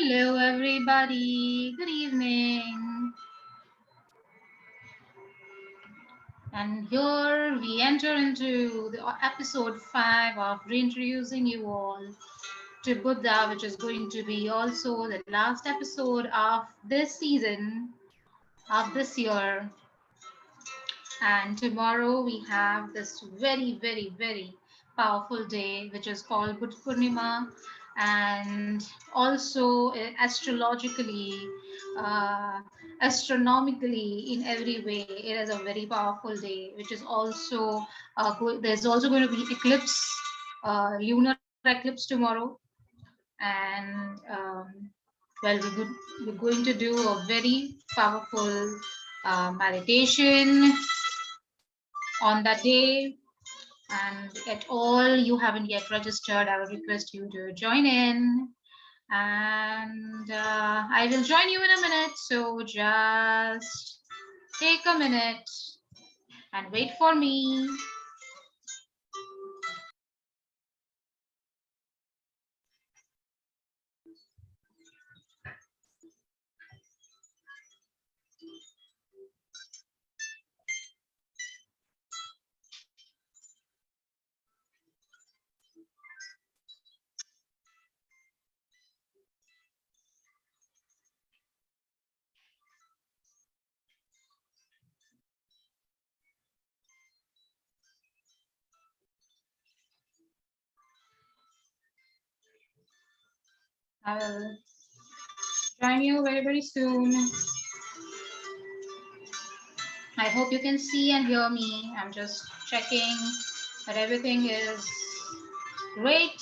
Hello, everybody. Good evening. And here we enter into the episode 5 of Reintroducing you all to Buddha, which is going to be also the last episode of this season, of this year. And tomorrow we have this very powerful day, which is called Buddha Purnima. And also astrologically, uh, astronomically, in every way, it is a very powerful day, which is also, there's also going to be eclipse, lunar eclipse tomorrow. And well, we're going to do a very powerful meditation on that day. And at all you haven't yet registered, I would request you to join in. And I will join you in a minute. So just take a minute and wait for me. I will join you very soon. I hope you can see and hear me. I'm just checking that everything is great.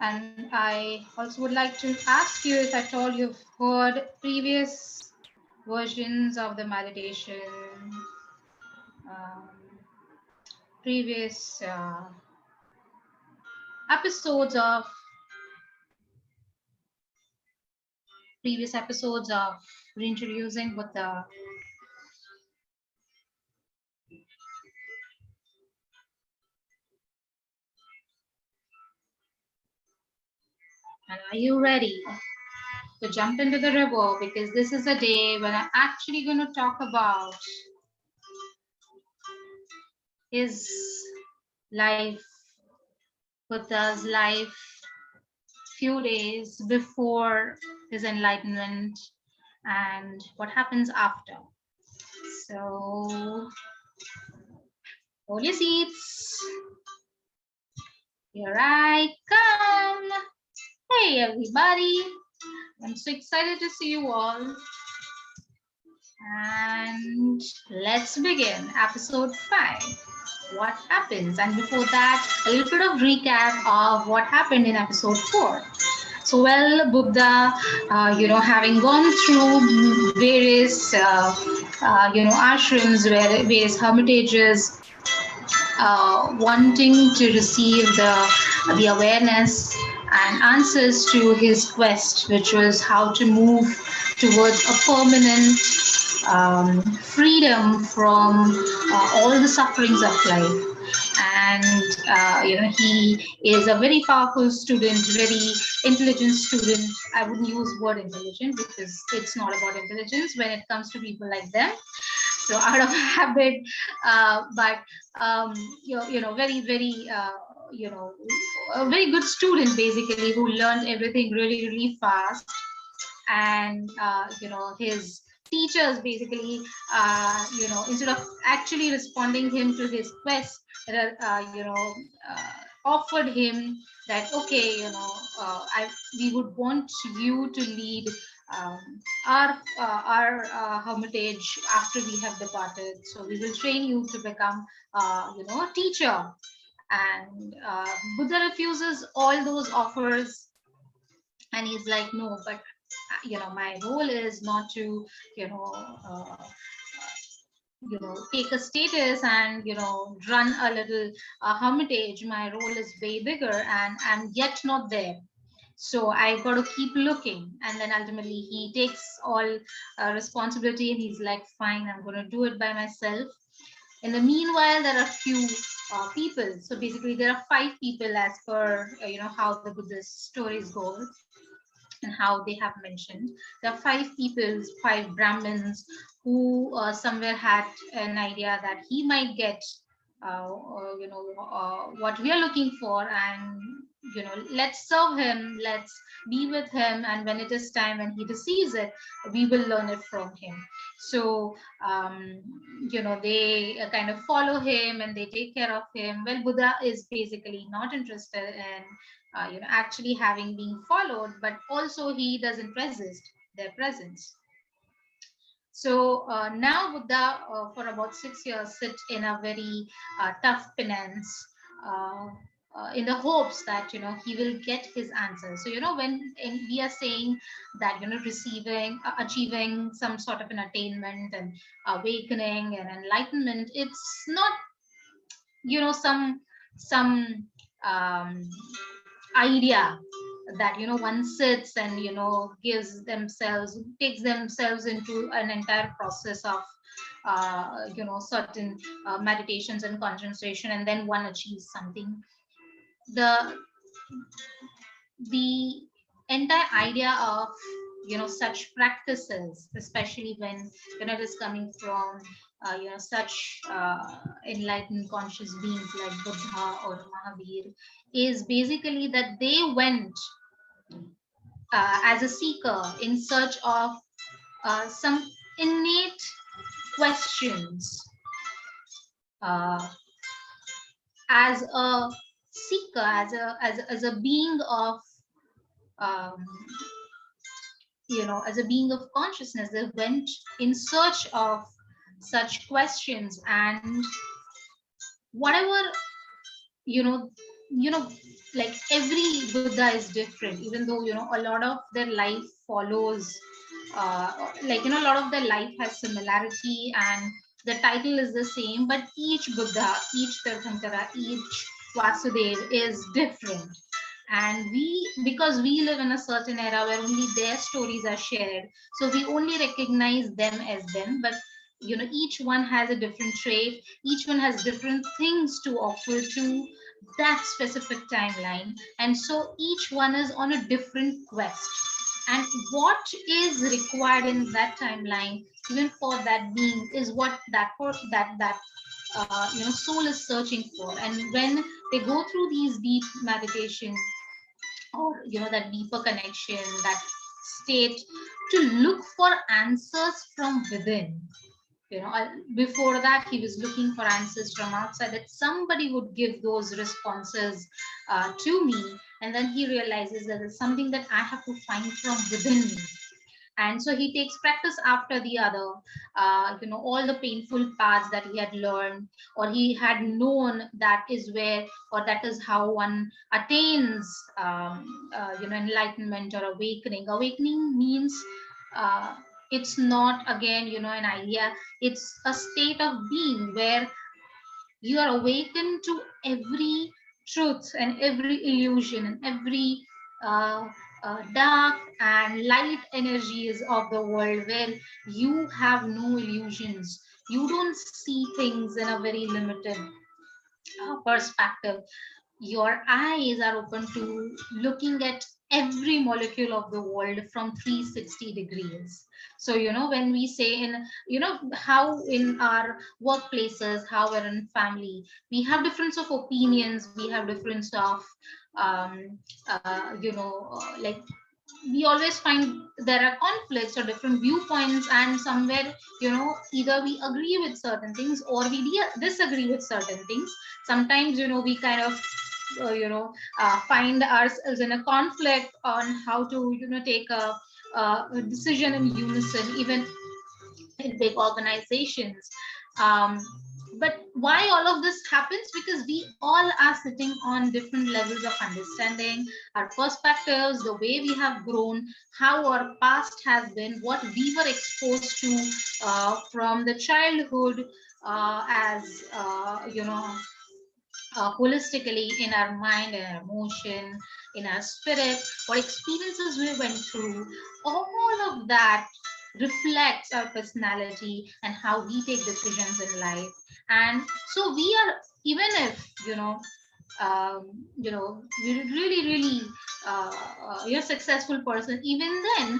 And I also would like to ask you if at all you've heard previous versions of the meditation, um, previous episodes of Reintroducing Buddha. And are you ready to jump into the river? Because this is a day when I'm actually going to talk about his life, Buddha's life, few days before his enlightenment and what happens after. So hold your seats. Here I come. Hey everybody. I'm so excited to see you all. And let's begin episode 5. What happens? And before that, a little bit of recap of what happened in episode 4. So, well, Buddha, having gone through various, ashrams, various hermitages, wanting to receive the awareness and answers to his quest, which was how to move towards a permanent freedom from all the sufferings of life. And he is a very powerful student, very intelligent student. I wouldn't use word intelligent because it's not about intelligence when it comes to people like them. So out of habit, but very a very good student basically, who learned everything really fast. And his teachers basically, instead of actually responding him to his quest, offered him that, okay, we would want you to lead um, our hermitage after we have departed. So we will train you to become a teacher. And Buddha refuses all those offers, and he's like, no, but my role is not to you know uh, take a status and run a little hermitage. My role is way bigger, and I'm yet not there. So I got to keep looking. And then ultimately he takes all responsibility, and he's like, fine, I'm going to do it by myself. In the meanwhile, there are few people. So basically, there are five people as per how the Buddhist stories go and how they have mentioned. There are five people, five Brahmins, who somewhere had an idea that he might get, what we are looking for, and let's serve him, let's be with him, and when it is time, when he receives it, we will learn it from him. So they kind of follow him and they take care of him. Well, Buddha is basically not interested in actually having been followed, but also he doesn't resist their presence. So now Buddha, for about 6 years, sit in a very tough penance, uh, in the hopes that he will get his answer. So we are saying that receiving, achieving some sort of an attainment and awakening and enlightenment, it's not some um, idea that one sits and takes themselves into an entire process of certain meditations and concentration, and then one achieves something. The the entire idea of such practices, especially when it is coming from such enlightened conscious beings like Buddha or Mahavir, is basically that they went as a seeker in search of some innate questions, uh, as a seeker, as a being of um, as a being of consciousness. They went in search of such questions, and whatever you know you know like every Buddha is different, even though a lot of their life follows, a lot of their life has similarity and the title is the same, but each Buddha, each Tirthankara, each Vasudev is different. And because we live in a certain era where only their stories are shared, so we only recognize them as them, but each one has a different trait, each one has different things to offer to that specific timeline, and so each one is on a different quest. And what is required in that timeline, even for that being, is what that soul is searching for. And when they go through these deep meditation, or that deeper connection, that state, to look for answers from within. Before that he was looking for answers from outside, that somebody would give those responses to me, and then he realizes that it's something that I have to find from within me. And so he takes practice after the other, all the painful paths that he had learned or he had known, that is where, or that is how one attains enlightenment or awakening means, uh, it's not again an idea, it's a state of being where you are awakened to every truth and every illusion and every uh, dark and light energies of the world, where you have no illusions. You don't see things in a very limited perspective. Your eyes are open to looking at every molecule of the world from 360 degrees. So when we say, in how in our workplaces, how we're in family, we have difference of opinions, we have difference of um, like, we always find there are conflicts or different viewpoints, and somewhere either we agree with certain things or we disagree with certain things. Sometimes we kind of find ourselves in a conflict on how to take a decision in unison, even in big organizations. um, but why all of this happens? Because we all are sitting on different levels of understanding, our perspectives, the way we have grown, how our past has been, what we were exposed to from the childhood, as holistically in our mind, in our emotion, in our spirit, what experiences we went through, all of that reflects our personality and how we take decisions in life. And so we are, even if you're really, really you're a successful person, even then,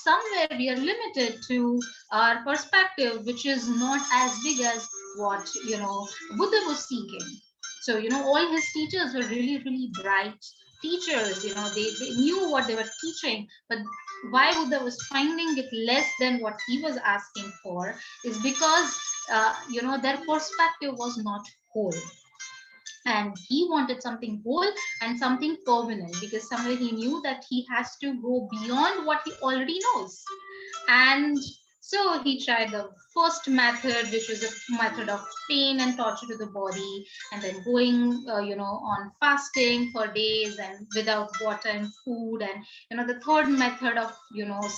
somewhere we are limited to our perspective, which is not as big as what Buddha was seeking. So all his teachers were really, really bright teachers. They knew what they were teaching, but why Buddha was finding it less than what he was asking for is because their perspective was not whole, and he wanted something whole and something permanent, because somewhere he knew that he has to go beyond what he already knows. And so he tried the first method, which was a method of pain and torture to the body, and then going on fasting for days and without water and food, and the third method of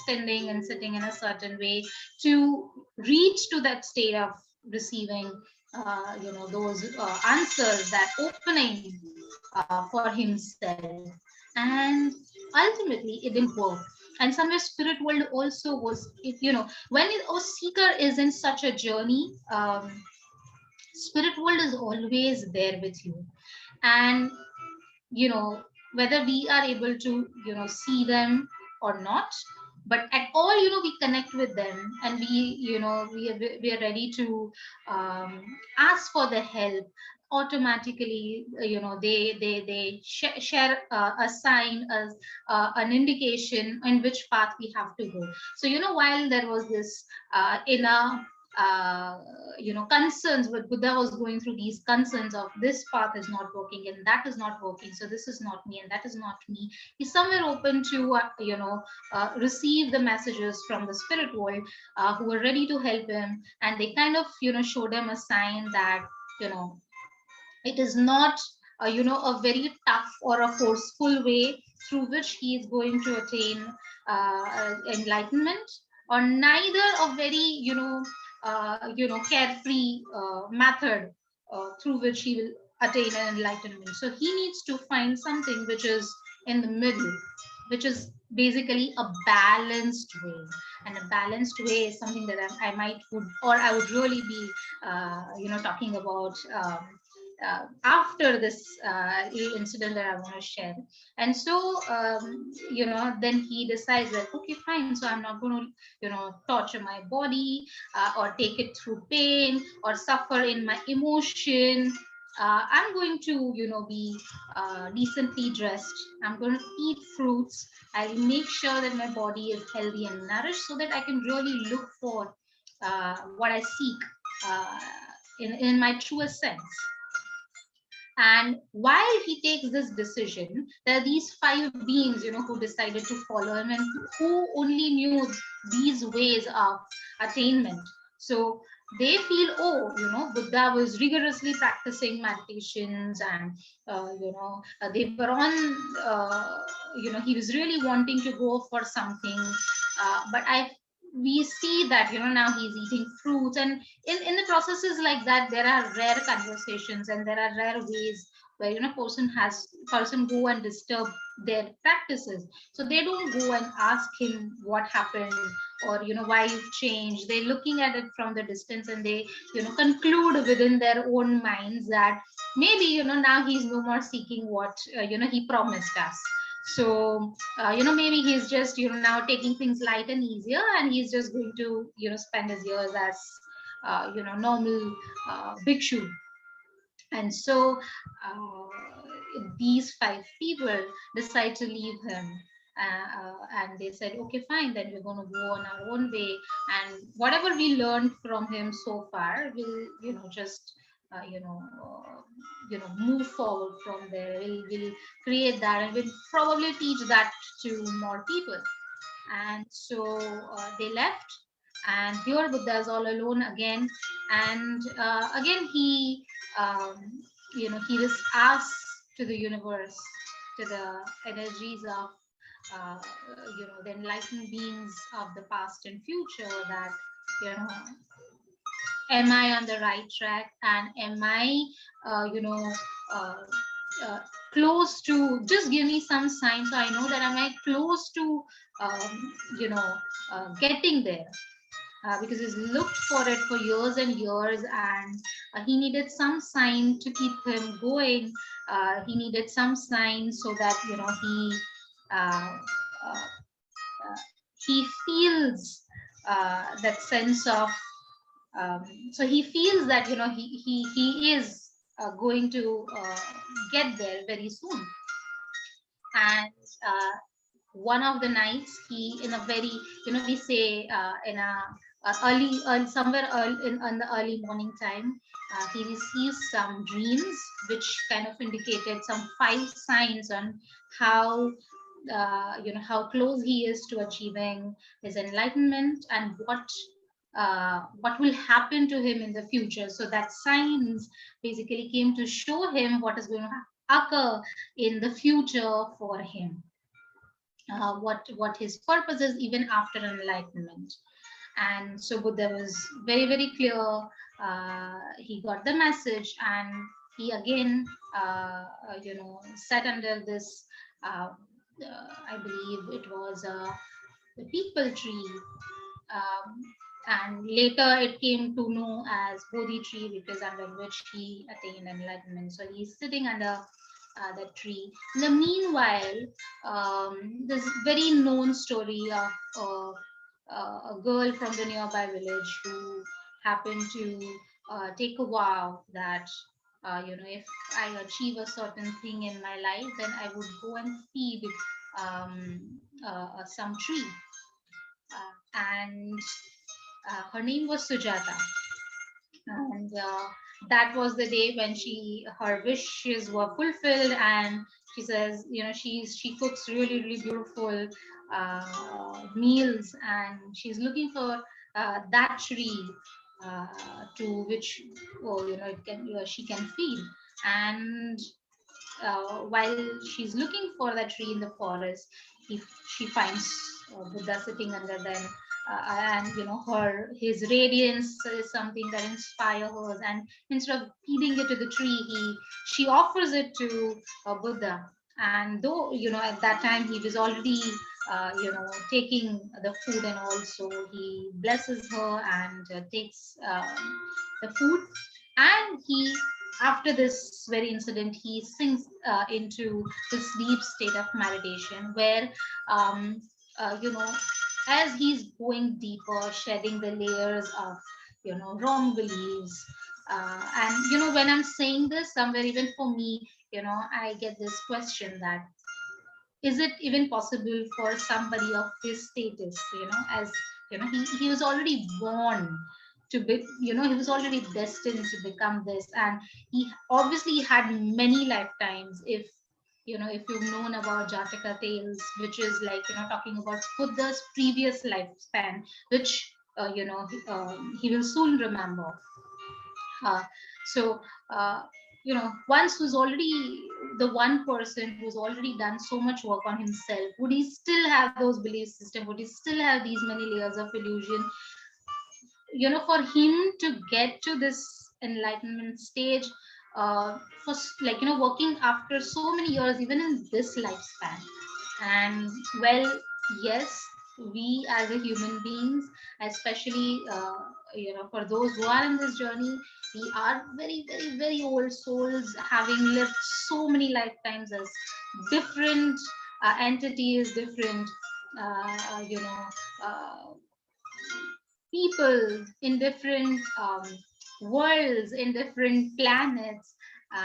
standing and sitting in a certain way to reach to that state of receiving those answers, that opening for himself. And ultimately it didn't work. And somewhere spirit world also was, when a seeker is in such a journey, spirit world is always there with you. And you know whether we are able to see them or not, but at all we connect with them, and we are ready to um, ask for the help. Automatically they share a sign as an indication in which path we have to go. So while there was this inner uh, concerns, but Buddha was going through these concerns of this path is not working and that is not working, so this is not me and that is not me. He's somewhere open to receive the messages from the spirit world, who are ready to help him, and they kind of showed him a sign that you know it is not a very tough or a forceful way through which he is going to attain enlightenment, or neither a very carefree method through which he will attain an enlightenment. So he needs to find something which is in the middle, which is basically a balanced way. And a balanced way is something that I might would, or I would really be talking about after this incident that I want to share. And so, then he decides that, okay, fine, so I'm not going to, torture my body, or take it through pain or suffer in my emotion. I'm going to, be decently dressed. I'm going to eat fruits. I'll make sure that my body is healthy and nourished so that I can really look for what I seek uh, in my truest sense. And while he takes this decision, there are these five beings, who decided to follow him and who only knew these ways of attainment. So they feel, oh, Buddha was rigorously practicing meditations, and they were on, he was really wanting to go for something. But we see that now he's eating fruits, and in the processes like that, there are rare conversations and there are rare ways where person go and disturb their practices. So they don't go and ask him what happened, or why you've changed. They're looking at it from the distance, and they conclude within their own minds that maybe now he's no more seeking what he promised us. So maybe he's just now taking things light and easier, and he's just going to spend his years as normal bhikshu. And so these five people decide to leave him, and they said, okay, fine, then we're going to go on our own way, and whatever we learned from him so far, we'll just move forward from there. We'll create that, and we'll probably teach that to more people. And so they left, and here Buddha is all alone again. And again um, he was asked to the universe, to the energies of the enlightened beings of the past and future, that you know am I on the right track, and am I uh, you know uh, uh, close to, just give me some sign so I know that am I close to you know getting there, because he's looked for it for years and years, and he needed some sign to keep him going. He needed some sign so that uh, uh, he feels that sense of so he feels that he is going to get there very soon. And one of the nights, he, in a very, we say in a early somewhere early in the early morning time, he receives some dreams which kind of indicated some 5 signs on how how close he is to achieving his enlightenment, and what will happen to him in the future. So that signs basically came to show him what is going to occur in the future for him, what his purpose is even after enlightenment. And so Buddha was very, very clear. He got the message, and he again sat under this I believe it was the people tree, um, and later it came to know as Bodhi tree, because under which he attained enlightenment. So he's sitting under that tree. In the meanwhile, this very known story of a girl from the nearby village who happened to take a vow that if I achieve a certain thing in my life, then I would go and feed some tree. And her name was Sujata, and that was the day when her wishes were fulfilled. And she says, she cooks really, really beautiful meals, and she's looking for that tree uh, to which, she can feed. And while she's looking for that tree in the forest, she finds Buddha sitting under them, and her his radiance is something that inspires her. And instead of feeding it to the tree, she offers it to Buddha. And though at that time he was already taking the food, and also he blesses her and takes the food. And he, after this very incident, he sinks into this deep state of meditation, where um, you know as he's going deeper, shedding the layers of wrong beliefs. And when I'm saying this, somewhere even for me, I get this question that, is it even possible for somebody of his status, as he was already born to be, he was already destined to become this. And he obviously had many lifetimes. If you've known about Jataka tales, which is like talking about Buddha's previous lifespan, which he will soon remember. uh, so once who's already the one person who's already done so much work on himself, would he still have those belief system? Would he still have these many layers of illusion? For him to get to this enlightenment stage, for working after so many years, even in this lifespan. And well, yes, we as a human beings, especially for those who are in this journey, we are very, very, very old souls, having lived so many lifetimes as different entities, different uh, you know uh, people in different worlds, in different planets,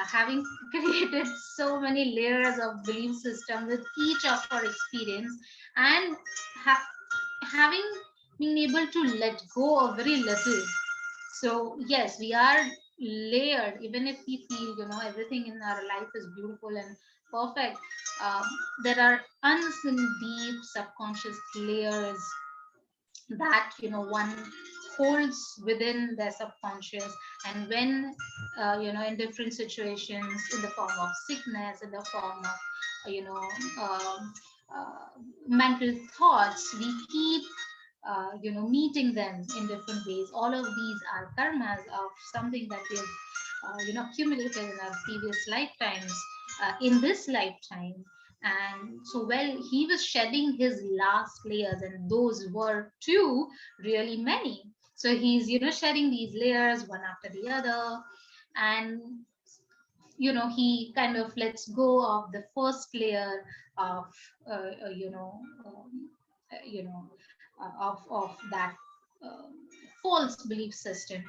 having created so many layers of belief system with each of our experience, and ha- having been able to let go of very little. So yes, we are layered. Even if we feel everything in our life is beautiful and perfect, um, there are unseen deep subconscious layers that one holds within their subconscious. And when in different situations, in the form of sickness, in the form of um, uh, mental thoughts, we keep meeting them in different ways. All of these are karmas of something that we have accumulated in our previous lifetimes, in this lifetime. And so, well, he was shedding his last layers, and those were too really many. So he's, shedding these layers one after the other. And he kind of lets go of the first layer of uh, uh, you know um, uh, you know of that um false belief system.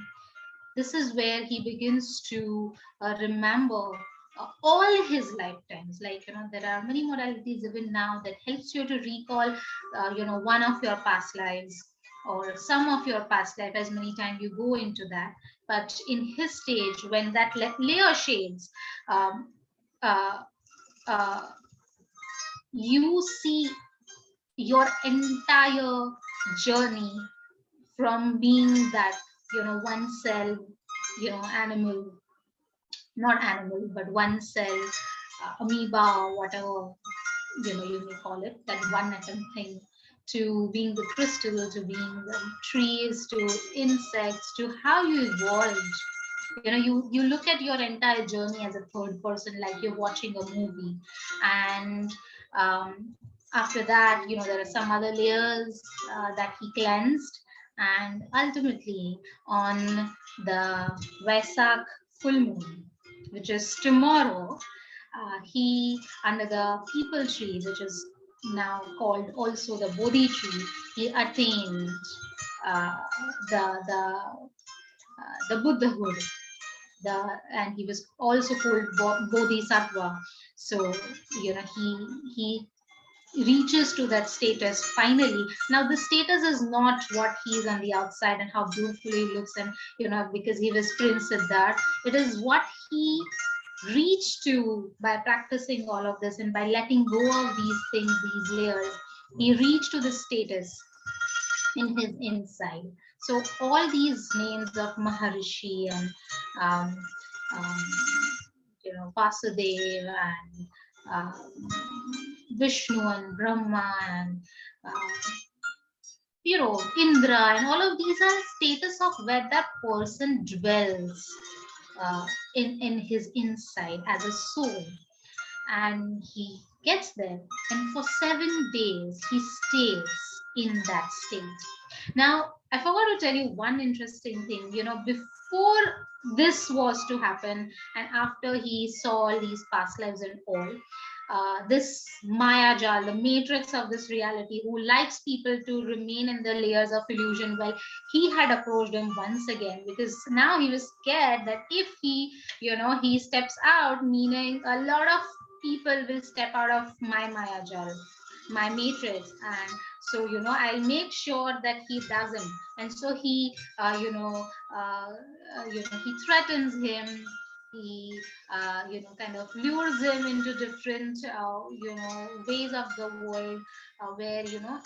This is where he begins to remember all his lifetimes. Like, there are many modalities even now that helps you to recall one of your past lives or some of your past life, as many times you go into that. But in his stage, when that layer shades, um, uh, uh, you see your entire journey from being that one cell animal, not animal, but one cell amoeba or whatever you may call it, that one atom thing, to being the crystal, to being the trees, to insects, to how you evolved. You look at your entire journey as a third person, like you're watching a movie. And um, after that, there are some other layers that he cleansed. And ultimately, on the Vesak full moon, which is tomorrow, he, under the people tree, which is now called also the Bodhi tree, he attained uh, the Buddhahood. And he was also called Bodhisattva. So he reaches to that status finally. Now the status is not what he is on the outside and how beautiful he looks, and because he was Prince Siddharth. It is what he reached to by practicing all of this and by letting go of these things, these layers. He reached to the status in his inside. So all these names of Maharishi and um, um, Vasudev and um, Vishnu and Brahma and Indra, and all of these are status of where that person dwells uh, in his inside as a soul. And he gets there, and for 7 days he stays in that state. Now, I forgot to tell you one interesting thing. Before this was to happen, and after he saw all these past lives and all, this Maya Jal, the matrix of this reality, who likes people to remain in the layers of illusion, well, he had approached him once again, because now he was scared that if he steps out, meaning a lot of people will step out of my Maya Jal, my matrix. And so I'll make sure that he doesn't. And so he he threatens him. He kind of lures him into different ways of the world, where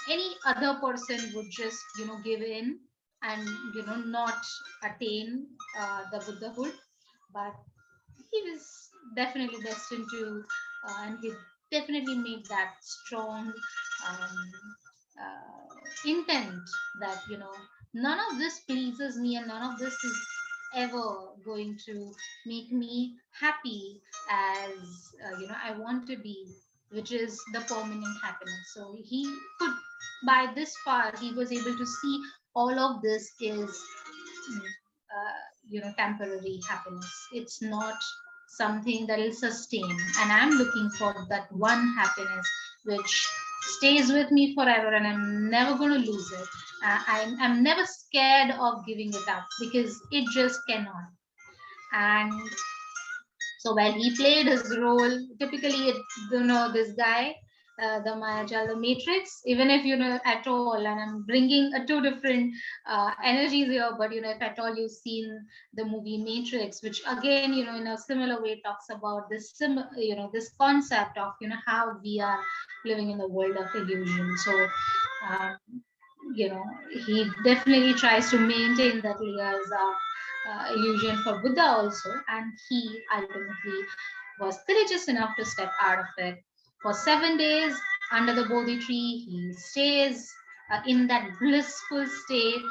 any other person would just give in and not attain the Buddhahood. But he was definitely destined to, and he definitely made that strong um, intent that none of this pleases me, and none of this is ever going to make me happy as I want to be, which is the permanent happiness. So he could, by this far, he was able to see all of this is temporary happiness. It's not something that will sustain, and I'm looking for that one happiness which stays with me forever, and I'm never going to lose it. I'm never scared of giving it up, because it just cannot. And so while he played his role, typically, this guy, the Mayajal, the Matrix, even if at all, and I'm bringing two different energies here, but if at all you've seen the movie Matrix, which again, in a similar way talks about this concept of how we are living in the world of illusion. So, um, you know, he definitely tries to maintain that layers of illusion for Buddha also, and he ultimately was courageous enough to step out of it. For 7 days under the Bodhi tree, he stays in that blissful state,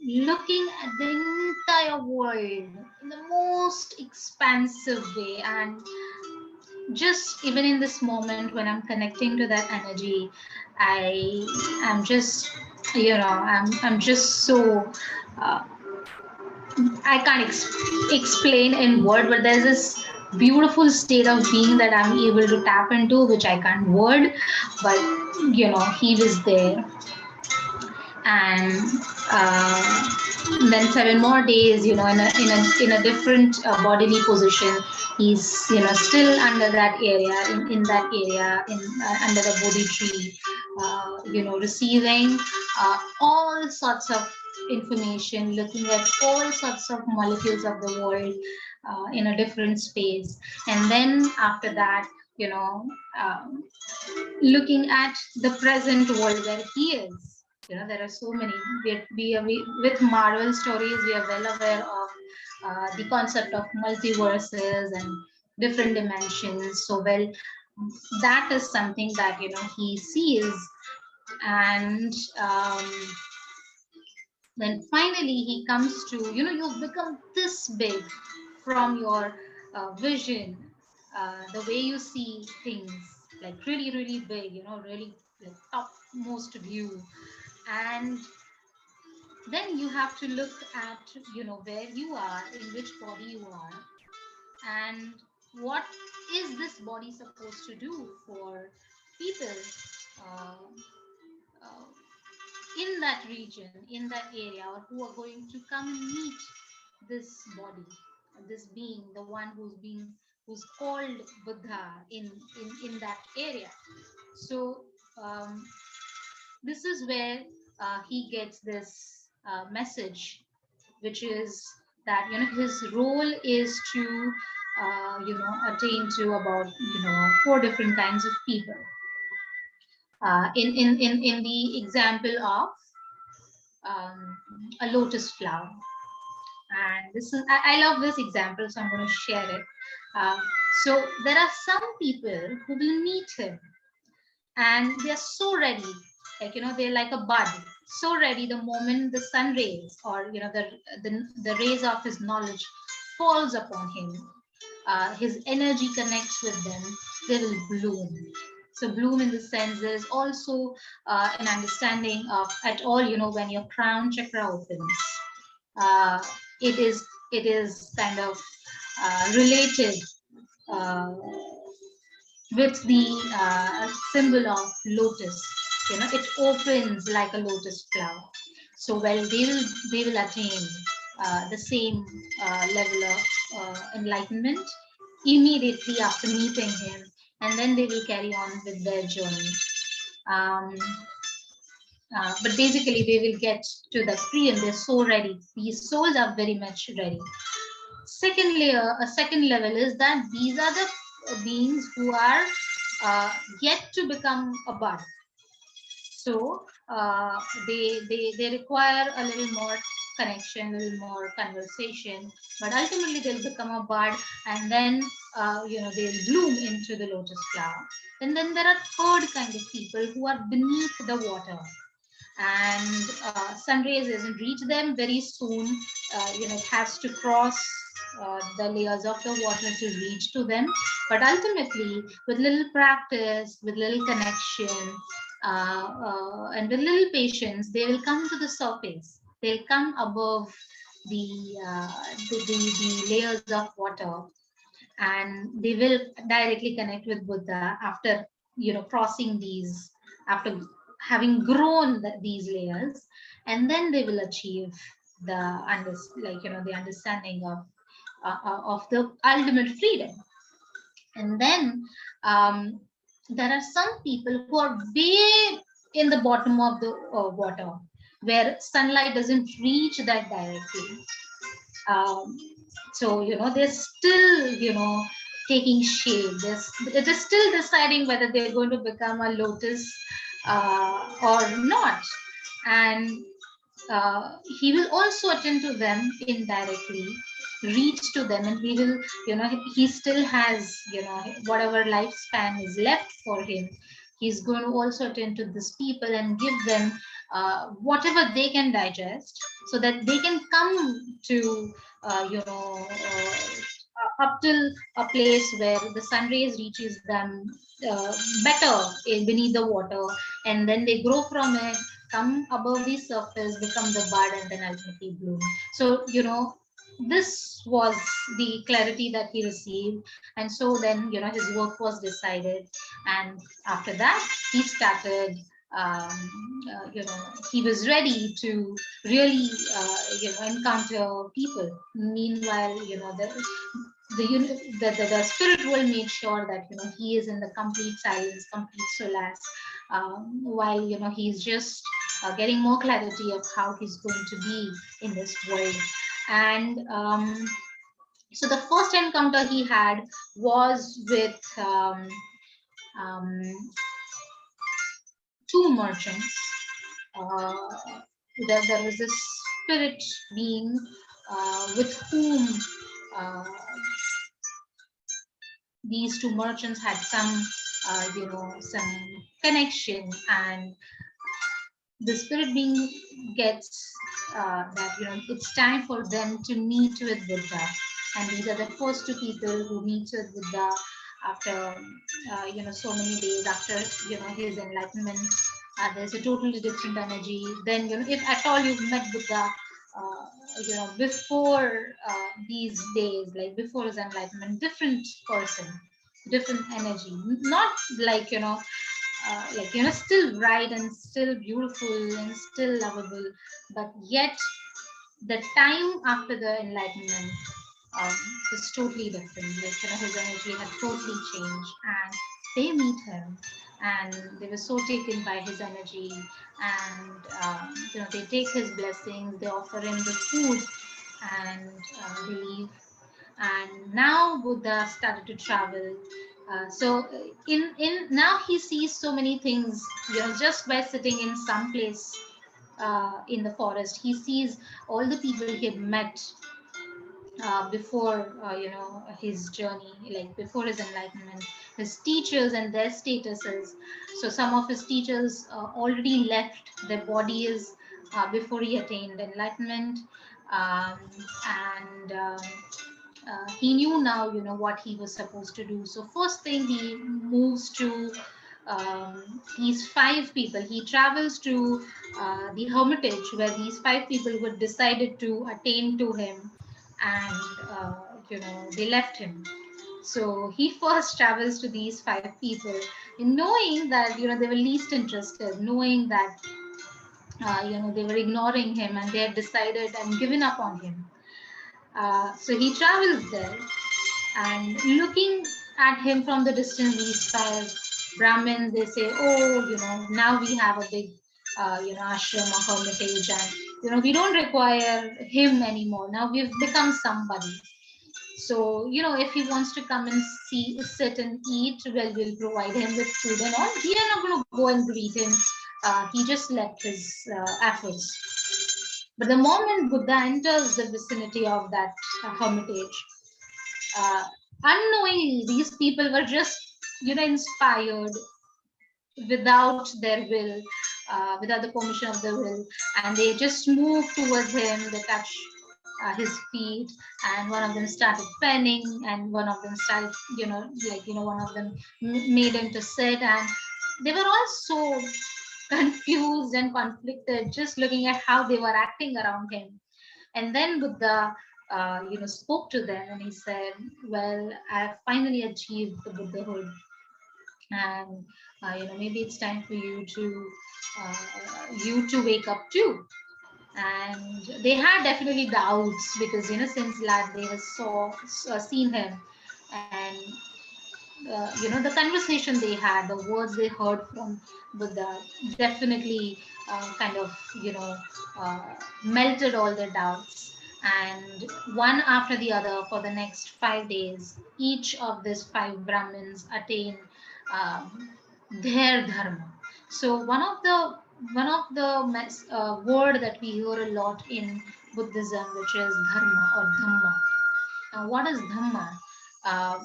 looking at the entire world in the most expansive way. And just even in this moment when I'm connecting to that energy, I am just, I'm just so, uh, I can't explain in word, but there's this beautiful state of being that I'm able to tap into, which I can't word, but he was there. And then 7 more days, in a different bodily position, he's still under that area, in that area, under the Bodhi tree, receiving all sorts of information, looking at all sorts of molecules of the world in a different space. And then after that, you know um, looking at the present world where he is. There are so many. With Marvel stories, we are well aware of the concept of multiverses and different dimensions. So, well, that is something that he sees. And then finally he comes to, you've become this big from your vision, the way you see things, like really, really big, really like topmost view. And then you have to look at, where you are, in which body you are, and what is this body supposed to do for people uh, uh, in that region, in that area, or who are going to come and meet this body, this being, the one who's called Buddha in that area. So this is where he gets this message, which is that his role is to attain to about 4 different kinds of people. In the example of a lotus flower. And I love this example, so I'm going to share it. So there are some people who will meet him, and they're so ready, like they're like a bud, so ready the moment the sun rays, or the rays of his knowledge falls upon him, his energy connects with them, they will bloom. So bloom in the sense, there's also an understanding of, at all, when your crown chakra opens, uh, it is kind of related uh, with the symbol of lotus. It opens like a lotus flower. So well, they will attain the same level of enlightenment immediately after meeting him, and then they will carry on with their journey. Um, but basically, they will get to the free, and they're so ready. These souls are very much ready. A second level is that these are the beings who are yet to become a bud. So they require a little more connection, a little more conversation, but ultimately they'll become a bud, and then they'll bloom into the lotus flower. And then there are third kind of people who are beneath the water, and sun rays doesn't reach them very soon. It has to cross the layers of the water to reach to them, but ultimately, with little practice, with little connection, and with little patience, they will come to the surface. They'll come above the, the layers of water, and they will directly connect with Buddha after crossing these, after having grown these layers, and then they will achieve the the understanding of the ultimate freedom. And then there are some people who are way in the bottom of the water, where sunlight doesn't reach that directly. Um, so they're still taking shape. They're still deciding whether they're going to become a lotus or not. And he will also attend to them indirectly, reach to them, and he will, he still has, whatever lifespan is left for him. He's going to also attend to these people and give them whatever they can digest, so that they can come to up till a place where the sun rays reaches them uh, better beneath the water, and then they grow from it, come above the surface, become the bud, and then ultimately bloom. So this was the clarity that he received, and so then his work was decided, and after that he started he was ready to really encounter people. Meanwhile, the spirit will make sure that he is in the complete silence, complete solace, while he's just getting more clarity of how he's going to be in this world. And so the first encounter he had was with um, two merchants. There was this spirit being with whom uh, these two merchants had some connection, and the spirit being gets that it's time for them to meet with Buddha, and these are the first two people who meet with Buddha after so many days after his enlightenment. There's a totally different energy. Then if at all you've met Buddha before these days, like before his enlightenment, different person, different energy, not like still bright and still beautiful and still lovable, but yet the time after the enlightenment um, was totally different. Like his energy had totally changed, and they meet him, and they were so taken by his energy, and they take his blessings, they offer him the food, and they leave. And now Buddha started to travel. So in now he sees so many things, just by sitting in some place in the forest. He sees all the people he had met before his journey, like before his enlightenment, his teachers and their statuses. So some of his teachers already left their bodies before he attained enlightenment, um, and he knew now what he was supposed to do. So first thing, he moves to these five people. He travels to the hermitage where these five people who had decided to attain to him, and they left him. So he first travels to these five people, knowing that they were least interested, knowing that they were ignoring him, and they had decided and given up on him. So he travels there, and looking at him from the distance, these five Brahmins, they say, "Oh, now we have a big, ashram or hermitage, and we don't require him anymore. Now we've become somebody. So if he wants to come and sit and eat, well, we'll provide him with food and all. We are not going to go and greet him. He just left his efforts." But the moment Buddha enters the vicinity of that hermitage, uh, unknowingly, these people were just inspired without their will, without the permission of the will, and they just moved towards him. They touched his feet, and one of them started fanning, and one of them started one of them made him to sit, and they were all so confused and conflicted, just looking at how they were acting around him. And then Buddha, spoke to them, and he said, "Well, I have finally achieved the Buddhahood, and maybe it's time for uh, you to wake up too." And they had definitely doubts, because since last they have seen him, and the conversation they had, the words they heard from Buddha, definitely kind of uh, melted all their doubts. And one after the other, for the next 5 days, each of these five Brahmins attained um, their dharma. So one of the word that we hear a lot in Buddhism, which is dharma or dhamma. What is dhamma? Uh,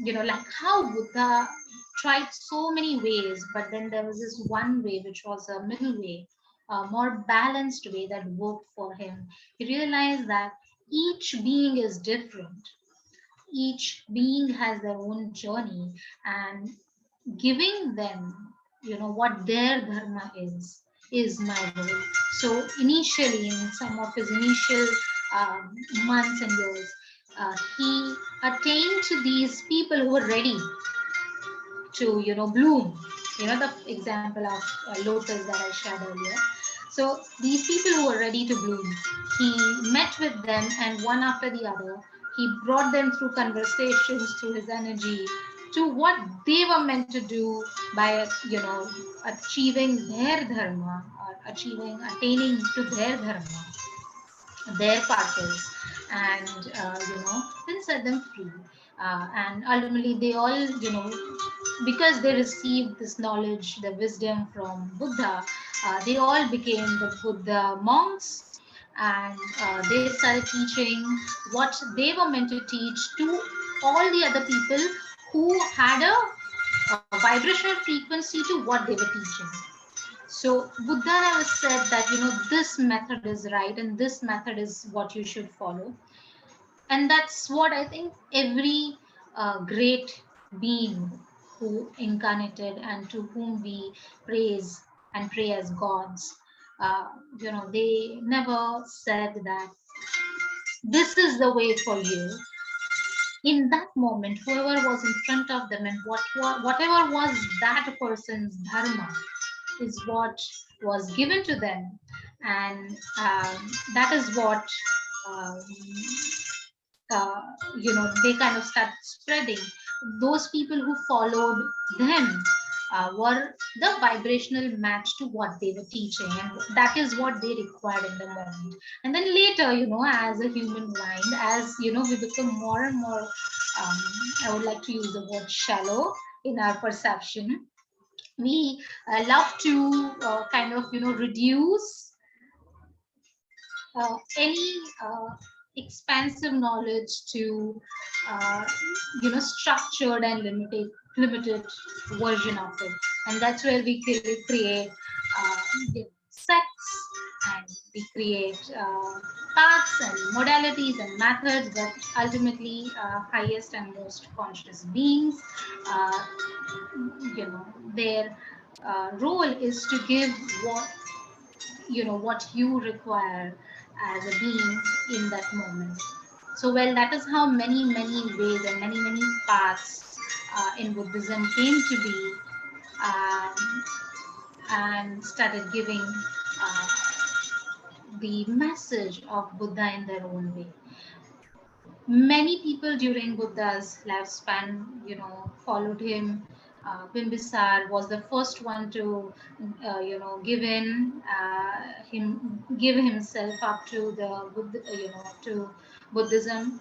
like how Buddha tried so many ways, but then there was this one way which was a middle way, a more balanced way that worked for him. He realized that each being is different, each being has their own journey, and giving them, what their dharma is my role. So initially, in some of his initial um, months and years, he attained to these people who were ready to bloom. The example of lotus that I shared earlier. So these people who were ready to bloom, he met with them, and one after the other, he brought them through conversations, through his energy, to what they were meant to do by achieving their dharma, or attaining to their dharma, their purpose, and then set them free. And ultimately they all, because they received this knowledge, the wisdom from Buddha, they all became the Buddha monks, and they started teaching what they were meant to teach to all the other people who had a vibrational frequency to what they were teaching. So Buddha never said that, this method is right and this method is what you should follow. And that's what I think every great being who incarnated and to whom we praise and pray as gods, uh, they never said that this is the way for you. In that moment, whoever was in front of them and whatever was that person's dharma is what was given to them, and that is what um, uh, they kind of start spreading. Those people who followed them were the vibrational match to what they were teaching, and that is what they required in the moment. And then later, as a human mind, as we become more and more, I would like to use the word shallow in our perception. We love to kind of reduce any expansive knowledge to uh, structured and limited version of it. And that's where we create uh, sects, and we create paths and modalities and methods, but ultimately highest and most conscious beings, uh, their role is to give what you require as a being in that moment. So, well, that is how many ways and many paths in Buddhism came to be, um, and started giving uh, the message of Buddha in their own way. Many people during Buddha's lifespan, followed him. Bimbisar was the first one to, give himself up to the to Buddhism,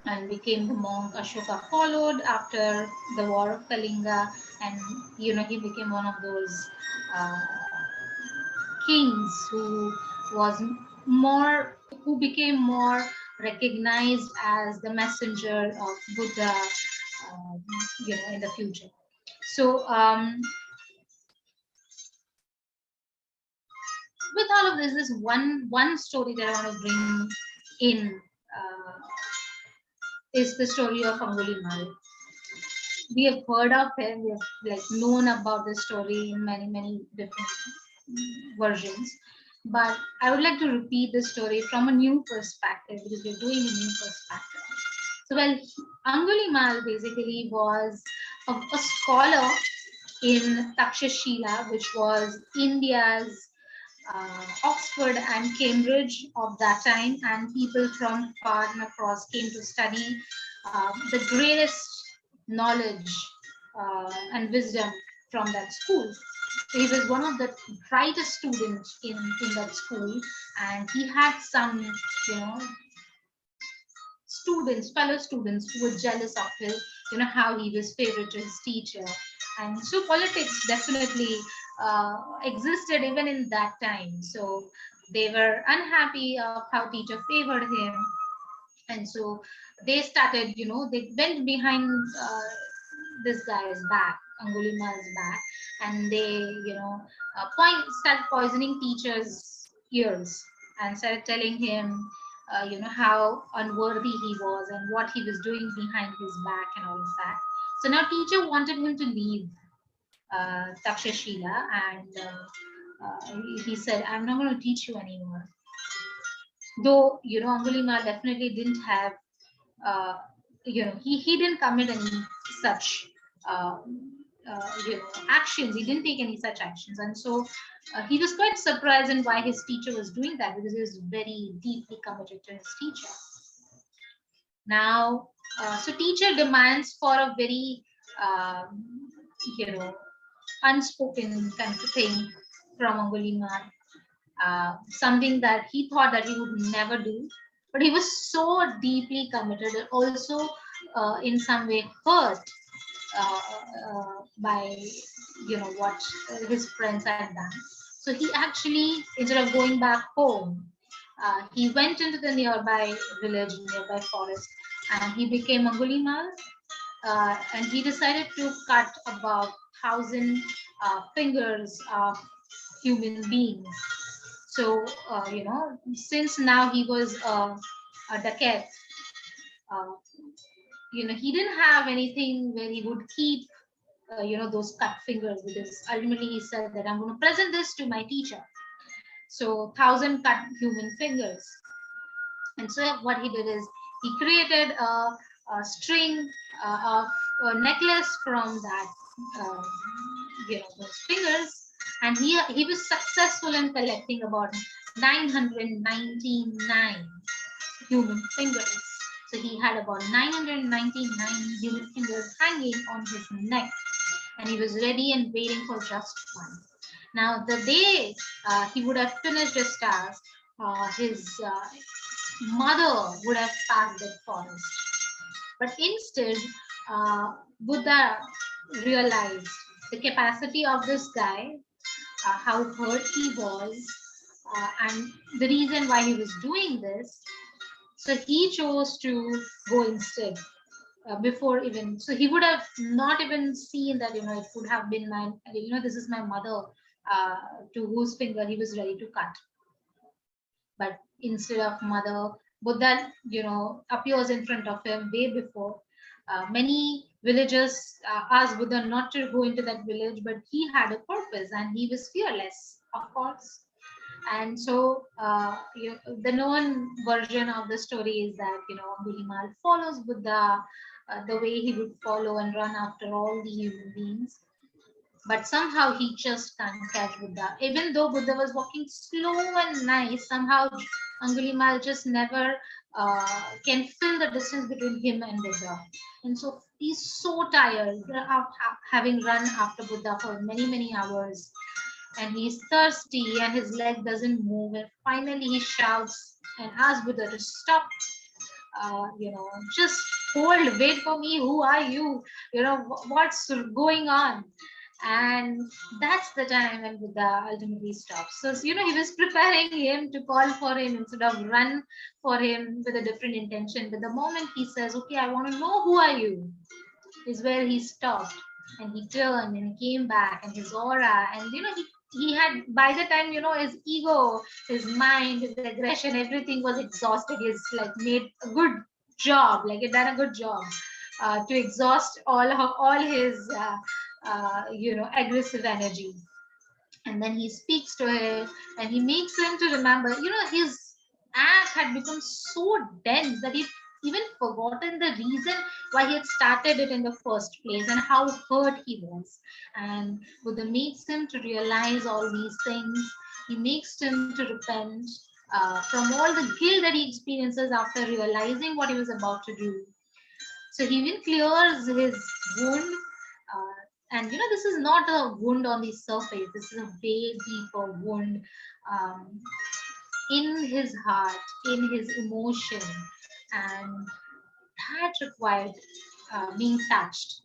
and became the monk. Ashoka followed after the war of Kalinga, and he became one of those uh, kings was who became more recognized as the messenger of Buddha, in the future. So, with all of this, this one story that I want to bring in is the story of Angulimal. We have heard of him. We have known about the story in many different versions. But I would like to repeat the story from a new perspective, because we're doing a new perspective. So, well, Angulimal basically was a scholar in Takshashila, which was India's Oxford and Cambridge of that time, and people from far and across came to study the greatest knowledge and wisdom from that school. So he was one of the brightest students in that school, and he had some, fellow students who were jealous of his, how he was favorite to his teacher. And so politics definitely existed even in that time. So they were unhappy of how teacher favored him, and so they started, they went behind this guy's back, Angulimal's back, and they, start poisoning teacher's ears and started telling him, how unworthy he was and what he was doing behind his back and all of that. So now teacher wanted him to leave Takshashila, and he said, "I'm not going to teach you anymore." Though, Angulimal definitely didn't have, he didn't commit any such, uh, actions. He didn't take any such actions. And so he was quite surprised in why his teacher was doing that, because he was very deeply committed to his teacher. Now, so teacher demands for a very, you know, unspoken kind of thing from Angulimal, something that he thought that he would never do, but he was so deeply committed and also in some way hurt by what his friends had done. So he actually, instead of going back home, he went into the nearby village, nearby forest, and he became Angulimal, and he decided to cut about 1,000 fingers of human beings. So, since now he was a dacoit, uh, he didn't have anything where he would keep, those cut fingers, because ultimately he said that I'm going to present this to my teacher. So, 1,000 cut human fingers. And so what he did is he created a string of a necklace from that, um, those fingers, and he was successful in collecting about 999 human fingers. So he had about 999 human fingers hanging on his neck, and he was ready and waiting for just one. Now, the day he would have finished his task, his mother would have passed that forest. But instead, Buddha realized the capacity of this guy, how hurt he was, and the reason why he was doing this. So he chose to go instead. Before even, so he would have not even seen that, it would have been my, this is my mother, uh, to whose finger he was ready to cut. But instead of mother, Buddha, appears in front of him way before. Many villagers asked Buddha not to go into that village, but he had a purpose and he was fearless, of course. And so, the known version of the story is that, Angulimal follows Buddha the way he would follow and run after all the human beings. But somehow he just can't catch Buddha. Even though Buddha was walking slow and nice, somehow Angulimal just never can fill the distance between him and Buddha. And so he's so tired of having run after Buddha for many, many hours. And he's thirsty and his leg doesn't move. And finally he shouts and asks Buddha to stop. Just hold, wait for me. Who are you? What's going on? And that's the time when Buddha ultimately stops. So, he was preparing him to call for him instead of run for him with a different intention. But the moment he says, okay, I want to know who are you, is where he stopped and he turned and he came back, and his aura, and he had, by the time, his ego, his mind, his aggression, everything was exhausted. He's like made a good job, like he done a good job to exhaust all his aggressive energy. And then he speaks to him and he makes him to remember, his act had become so dense that he even forgotten the reason why he had started it in the first place and how hurt he was. And Buddha makes him to realize all these things. He makes him to repent from all the guilt that he experiences after realizing what he was about to do. So he even clears his wound. And this is not a wound on the surface. This is a way deeper wound in his heart, in his emotion, and that required being touched.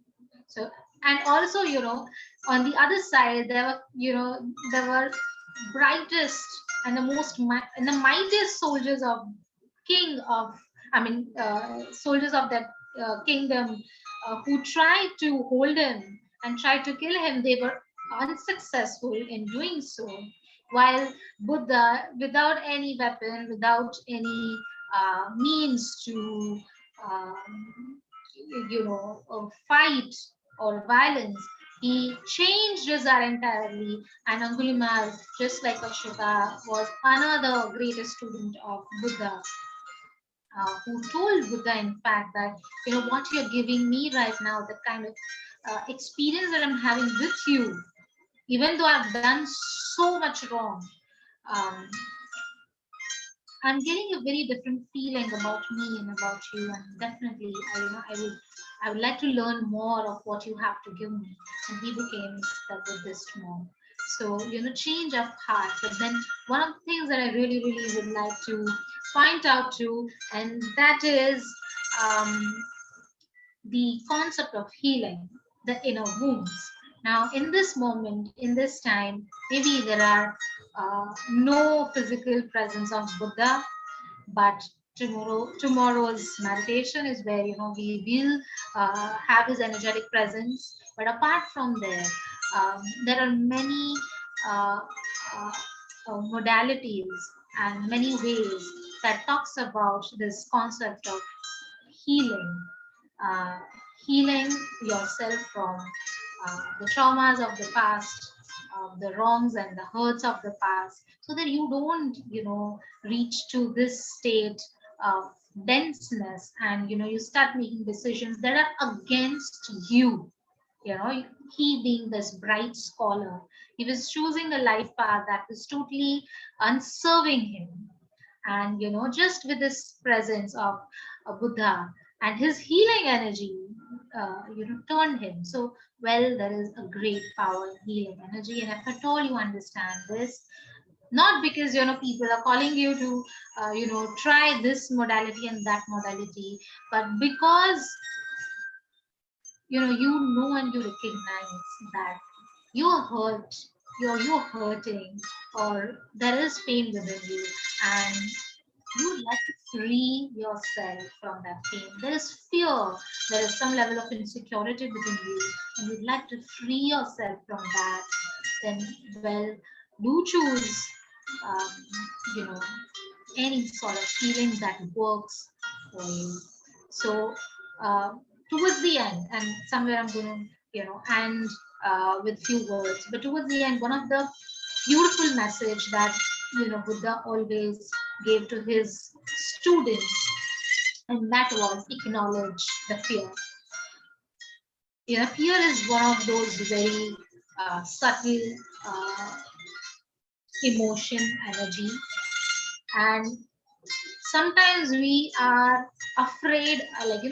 So, and also, on the other side, there were brightest and the and the mightiest soldiers of king of, soldiers of that kingdom who tried to hold him and tried to kill him, they were unsuccessful in doing so. While Buddha, without any weapon, without any means to, fight or violence, he changed his art entirely. And Angulimal, just like Ashoka, was another greatest student of Buddha, who told Buddha, in fact, that what you're giving me right now, the kind of experience that I'm having with you, even though I've done so much wrong, um, I'm getting a very different feeling about me and about you, and definitely, I would like to learn more of what you have to give me. And he became the Buddhist monk. So change of heart. But then one of the things that I really, really would like to point out to, and that is um, the concept of healing the inner wounds. Now, in this moment, in this time, maybe there are no physical presence of Buddha, but tomorrow's meditation is where we will have his energetic presence. But apart from there are many uh, uh, modalities and many ways that talks about this concept of healing, uh, healing yourself from the traumas of the past, the wrongs and the hurts of the past, so that you don't, reach to this state of denseness, and you start making decisions that are against you. He being this bright scholar, he was choosing a life path that was totally unserving him. And just with this presence of a Buddha and his healing energy, turned him. So, well, there is a great power in healing energy, and if at all you understand this, not because people are calling you to try this modality and that modality, but because and you recognize that you're hurt, you're hurting, or there is pain within you, and you would like to free yourself from that pain. There is fear, there is some level of insecurity within you, and you'd like to free yourself from that, then, well, do choose um, you know any sort of healing that works for you. So uh, towards the end, and somewhere I'm going to end with few words, but towards the end, one of the beautiful message that Buddha always gave to his students, and that was acknowledge the fear. Fear is one of those very subtle uh, emotion, energy, and sometimes we are afraid,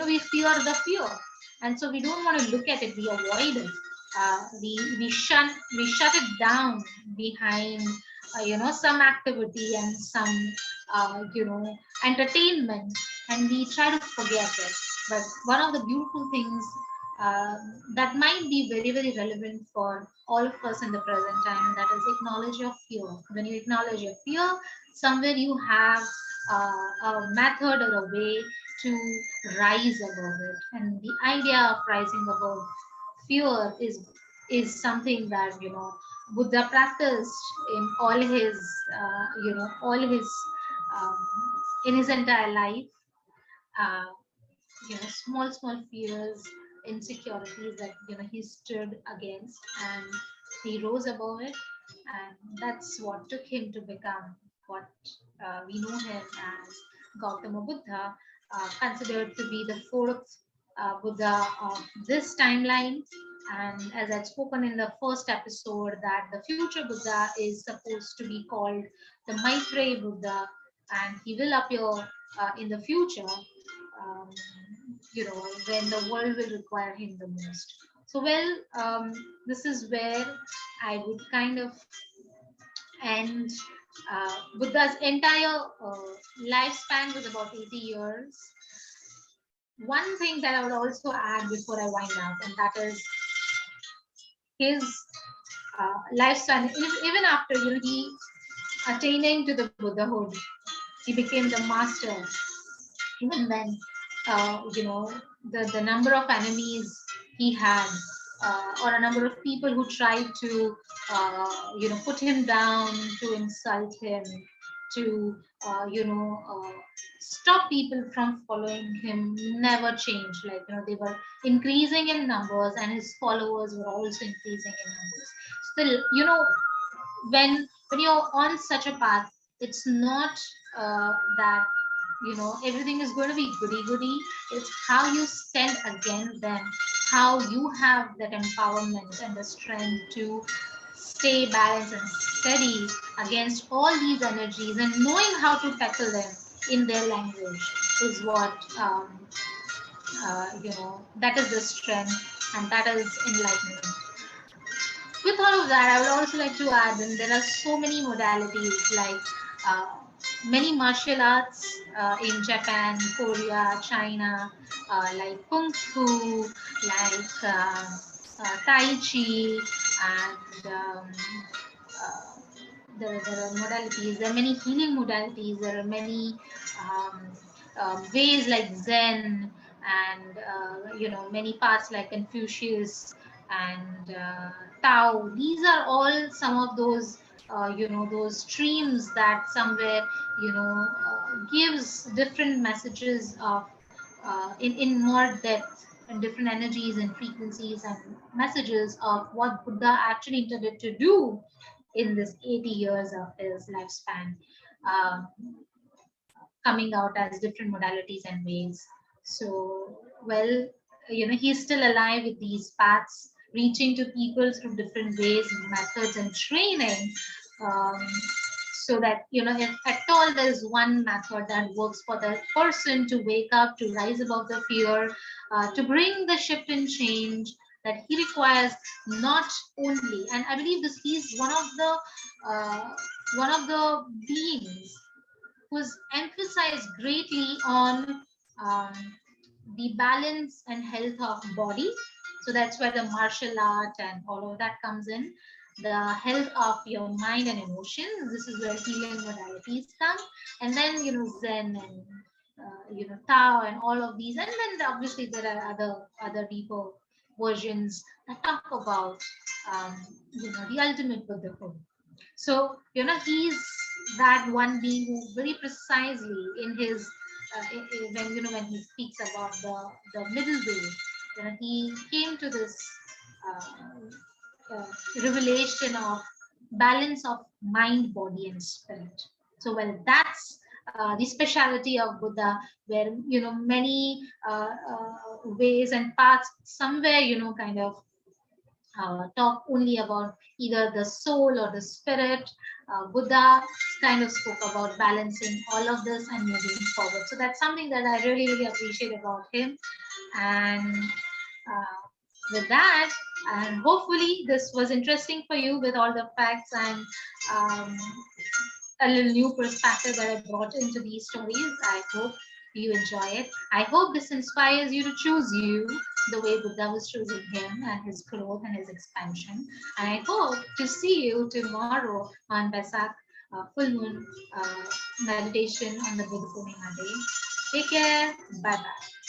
we fear the fear, and so we don't want to look at it, we avoid it, we shut it down behind some activity and some entertainment, and we try to forget it. But one of the beautiful things uh, that might be very, very relevant for all of us in the present time, and that is acknowledge your fear. When you acknowledge your fear, somewhere you have a method or a way to rise above it. And the idea of rising above fear is something that Buddha practiced in all his um, in his entire life. Uh, small fears, insecurities that he stood against, and he rose above it, and that's what took him to become what we know him as Gautama Buddha, considered to be the fourth Buddha of this timeline. And as I'd spoken in the first episode, that the future Buddha is supposed to be called the Maitreya Buddha, and he will appear in the future, um, when the world will require him the most. So, well, this is where I would kind of end. Buddha's entire lifespan was about 80 years. One thing that I would also add before I wind up, and that is his lifespan, even after he attaining to the Buddhahood, he became the master. Even then, the number of enemies he had, or a number of people who tried to put him down, to insult him, to stop people from following him, never changed. Like, they were increasing in numbers, and his followers were also increasing in numbers. Still, when you're on such a path, it's not that everything is going to be goody goody. It's how you stand against them, how you have that empowerment and the strength to stay balanced and steady against all these energies, and knowing how to tackle them in their language is what that is the strength, and that is enlightenment. With all of that, I would also like to add that there are so many modalities, like uh, many martial arts in Japan, Korea, China, like Kung Fu, like Tai Chi, and there are modalities. There are many healing modalities. There are many um, ways like Zen, and many paths like Confucius and Tao. These are all some of those those streams that somewhere gives different messages of in more depth, and different energies and frequencies and messages of what Buddha actually intended to do in this 80 years of his lifespan, um, coming out as different modalities and ways. So, well, he's still alive with these paths, reaching to people through different ways, methods, and training. Um, so that, if at all there's one method that works for the person to wake up, to rise above the fear, to bring the shift and change that he requires, not only, and I believe this, he's uh, one of the beings who's emphasized greatly on um, the balance and health of body. So that's where the martial art and all of that comes in. The health of your mind and emotions. This is where healing modalities come, and then Zen and Tao and all of these, and then obviously there are other deeper versions that talk about um, the ultimate Buddhahood. So, he's that one being who very precisely in his when he speaks about the middle way, he came to this revelation of balance of mind, body, and spirit. So, well, that's the speciality of Buddha, where many ways and paths somewhere kind of talk only about either the soul or the spirit. Buddha kind of spoke about balancing all of this and moving forward. So that's something that I really, really appreciate about him. And with that, and hopefully this was interesting for you with all the facts and um, a little new perspective that I brought into these stories. I hope you enjoy it. I hope this inspires you to choose you the way Buddha was choosing him and his growth and his expansion. And I hope to see you tomorrow on Basak full moon meditation on the Buddha Purnima day. Take care. Bye bye.